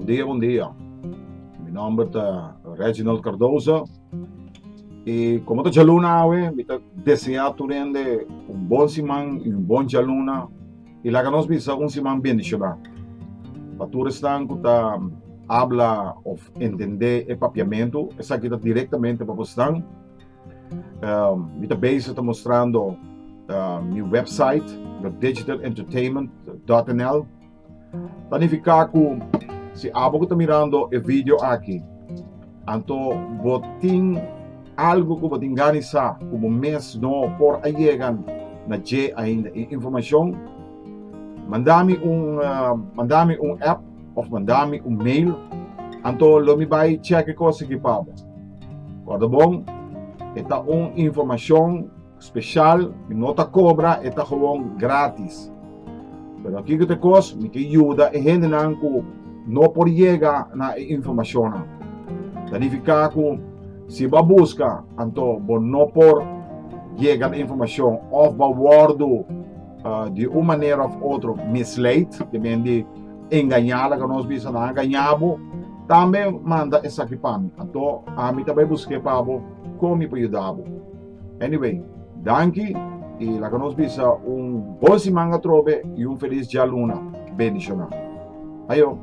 dia, bom dia. Mi nombre es Reginald Cardoso. Y como te luna, me desea tu rende un buen simán y un buen luna. Y la que nos visa un simán bien dicho. Para tu restan que habla o entender el papiamento, es aquí directamente para você. Me está mostrando mi website, digitalentertainment.nl. Planificar que se abo que está mirando el vídeo aqui, então botin algo que botin ganizar como mês no por aí llegan na J ainda informação, mandame um app ou mandame um mail, então lo me vai check coisa que pabo. Corda bom? Esta informação especial, não ta cobra, esta gewoon grátis. Pero aqui que te cos, me que ajuda e gente não por llegar na informação. Significa que se va busca, então não por llegar na informação ou va guardo de uma maneira ou outra misleid, que vem de enganar, que nós bisa na enganabo, também manda essa aqui para mim. Então a mim também busquei para como me ajudar. Anyway, danke. E la que nos bisa bom semana trove e feliz dia luna. Bendicional. Ayo.